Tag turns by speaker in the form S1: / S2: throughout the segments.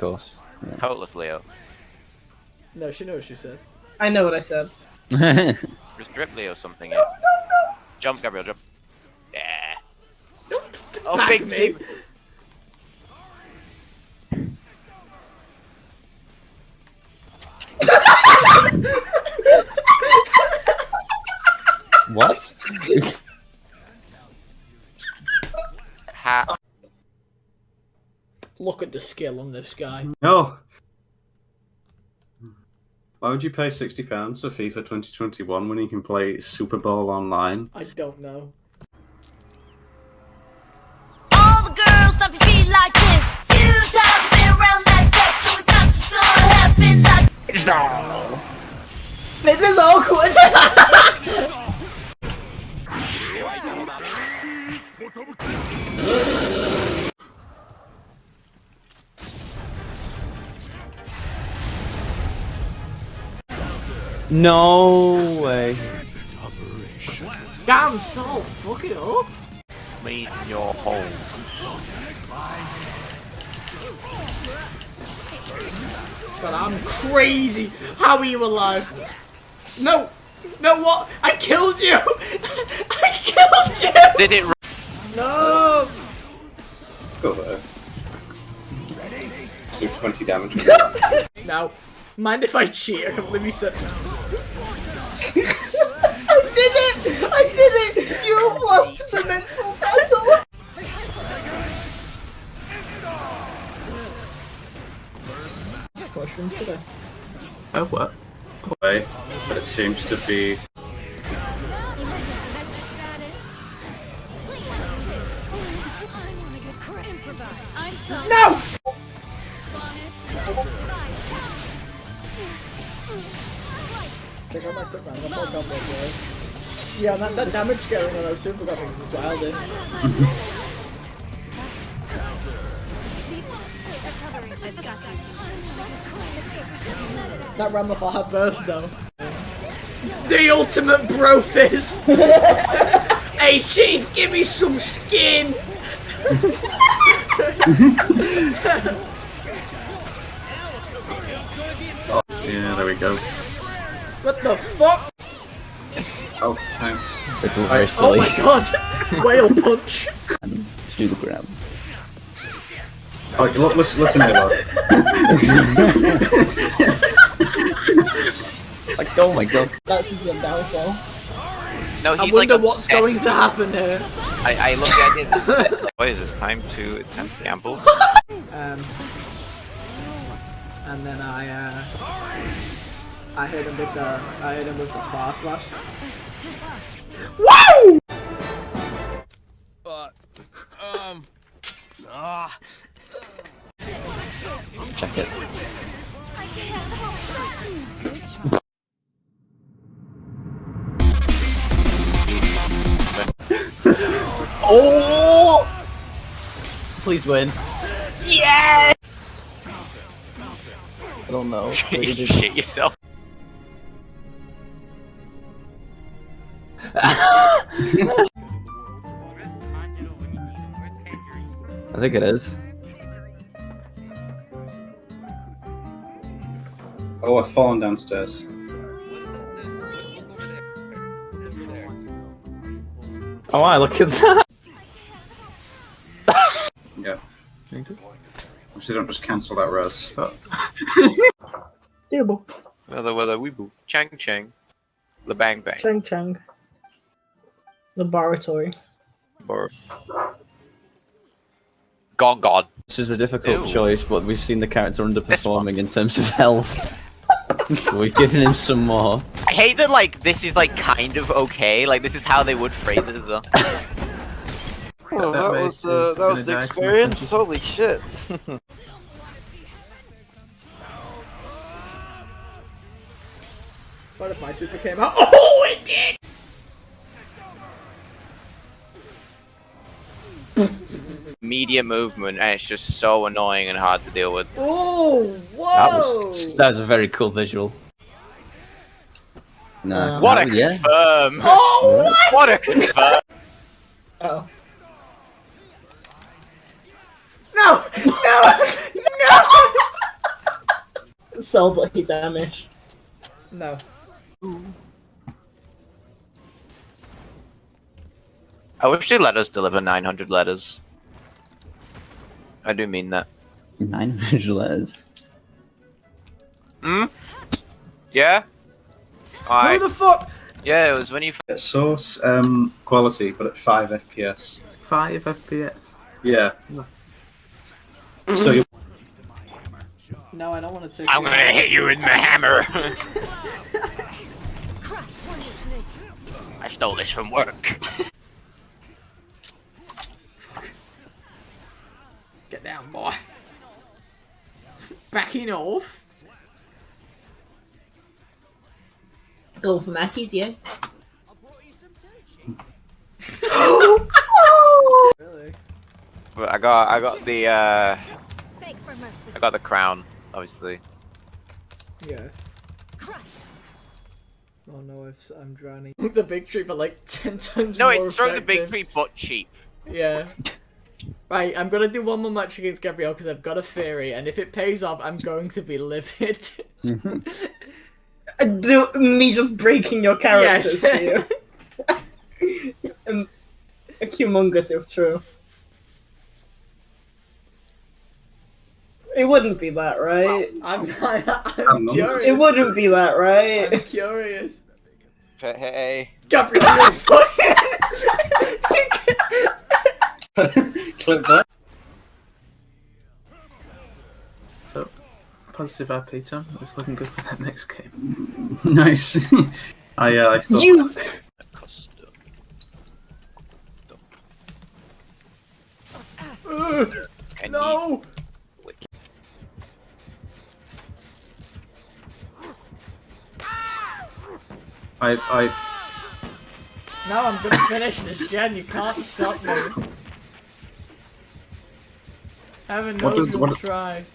S1: course. Yeah.
S2: Totalist Leo.
S3: No, she knows what she said.
S4: I know what I said.
S2: Just drip Leo something. No. Jump, Gabriel, jump. Yeah. Oh,
S3: Back
S2: big
S3: me.
S2: team.
S1: What?
S3: Look at the skill on this guy.
S5: No. Why would you pay £60 for FIFA 2021 when you can play Super Bowl online?
S3: I don't know.
S6: All the girls stop your feet like this. Few times been around that deck, so it's not just gonna happen like.
S3: No. This is awkward.
S1: No way.
S3: Damn, Sol, fuck it up.
S2: Me in your hole.
S3: God, I'm crazy. How are you alive? No. No, what? I killed you. I killed you.
S2: Did it?
S3: No.
S5: Go there. Do 20 damage.
S3: No. Mind if I cheat? I can't believe you said. I did it! You lost the mental battle! Questions today.
S5: Oh, what? Play, but it seems to be.
S3: No! Check out my stuff, man. I'm fucked up there, boys. Yeah, that damage going on those super weapons is wild, eh? That Ramifal had burst though. The ultimate bro fizz! Hey chief, give me some skin!
S5: Oh, yeah, there we go.
S3: What the fuck?
S5: Oh, thanks.
S1: It's all very silly.
S3: Oh my god! Whale punch!
S1: Let's do the grab.
S5: Oh, look, listen to me, look.
S1: Like, oh my god.
S3: That's his downfall.
S2: No,
S3: I
S2: he's
S3: wonder
S2: like
S3: what's going to happen here.
S2: I look at it. What is this? It's time to gamble.
S3: And then I hit him with the far slash. Woo!
S1: Check it. Oh! Please win. Yeah! I don't know.
S2: You shit yourself.
S1: I think it is.
S5: Oh, I've fallen downstairs.
S1: Oh, wow, look at that!
S5: Yeah. Obviously, don't just cancel that res. But...
S3: Doable.
S2: Whether weeboo. Chang chang. The bang bang.
S3: Chang Chang. Laboratory.
S2: God.
S1: This is a difficult
S2: Ew.
S1: choice, but we've seen the character underperforming in terms of health. So we've given him some more.
S2: I hate that, like, this is, like, kind of okay. Like, this is how they would phrase it as well.
S7: Oh, that was the experience? Holy shit.
S3: What if my super came out? Oh, it did!
S2: Media movement, and it's just so annoying and hard to deal with.
S3: Oh, whoa!
S1: That was a very cool visual. No.
S2: What a
S1: yeah.
S2: confirm!
S3: Oh,
S2: What a confirm!
S3: oh. No! No! No!
S4: Sell, but he's Amish.
S3: No.
S2: I wish they let us deliver 900 letters. I do mean that.
S1: 900 letters.
S2: Hmm? Yeah?
S3: Who the fuck?
S2: Yeah, it was when you...
S5: Source quality, but at 5 FPS.
S3: 5 FPS.
S5: Yeah. So you.
S3: No, I don't want to take
S2: I'm gonna hit you with my hammer! I stole this from work.
S3: Get down, boy. Backing off.
S4: Go for Mackey's, yeah.
S3: Really?
S2: But I got the I got the crown, obviously.
S3: Yeah. Oh no, I'm drowning. The big tree, but like 10 times
S2: No,
S3: more
S2: it's throwing the big
S3: effective.
S2: tree butt cheap.
S3: Yeah. Right, I'm gonna do one more match against Gabrielle because I've got a theory, and if it pays off, I'm going to be livid.
S4: Do me just breaking your characters
S3: Yes.
S4: for you. A humongous if true. It wouldn't be that, right?
S3: I'm
S5: not.
S3: curious.
S4: It wouldn't be that, right?
S3: I'm curious.
S2: Hey.
S3: Gabrielle, you're fucking...
S5: Clip that.
S8: So, positive RP, Tom. It's looking good for that next game.
S5: Nice. I still.
S4: You.
S3: No!
S5: I.
S3: No, I'm gonna finish this, Jen. You can't stop me. Heaven
S5: What
S3: knows
S5: does-
S3: you'll
S5: what-
S3: try.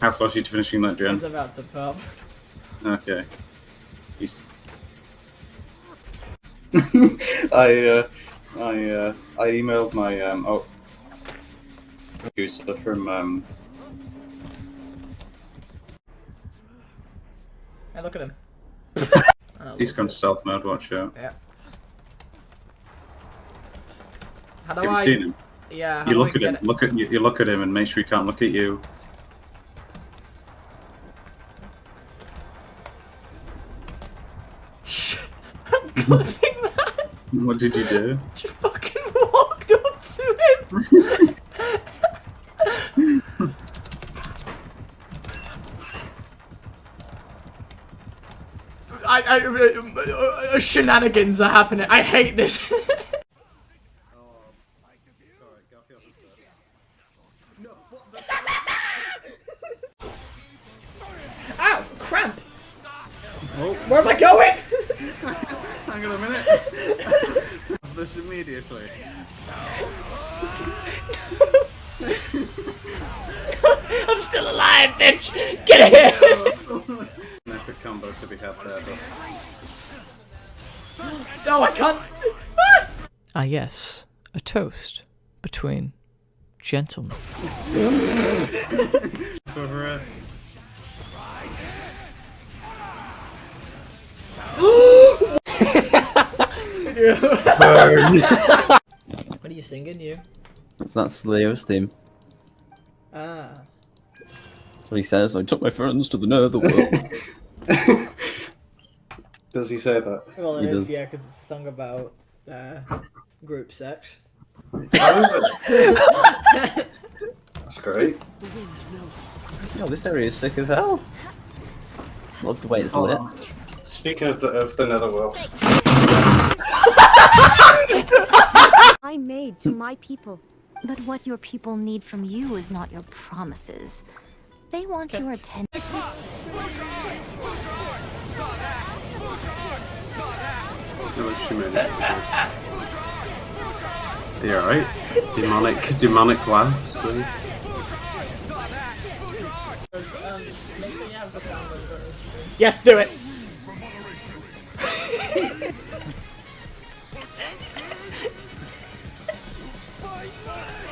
S5: How close are you to finishing that, Jen?
S3: He's about to pop.
S5: Okay. He's... I emailed my user from
S3: Hey, look at him.
S5: he's gone to stealth mode. Watch out.
S3: Yeah. How do
S5: Have you
S3: I?
S5: seen him?
S3: Yeah. How
S5: You
S3: do
S5: look
S3: I
S5: at
S3: get
S5: him.
S3: it?
S5: You look at him and make sure he can't look at you.
S3: I'm clipping that.
S5: What did you do?
S3: Just fucking walked up to him. Shenanigans are happening. I hate this. Ow! Cramp! Where am I going?
S5: Hang on a minute. This immediately.
S3: I'm still alive, bitch! Get here!
S5: An epic combo to be had there, but...
S3: No, I can't. Ah, yes, a toast between gentlemen.
S5: For,
S3: What are you singing, you?
S1: That's Leo's theme.
S3: Ah.
S1: That's what he says. I took my friends to the netherworld.
S5: Does he say that?
S3: Well,
S1: He
S3: it is,
S1: does.
S3: yeah, because it's a song about group sex.
S5: That's great.
S1: Oh, this area is sick as hell. Love the way it's lit.
S5: Speaking of the netherworld.
S9: I made to my people. But what your people need from you is not your promises. They want your attention.
S5: Are you alright? Demonic laughs.
S3: Yes, do it! mate.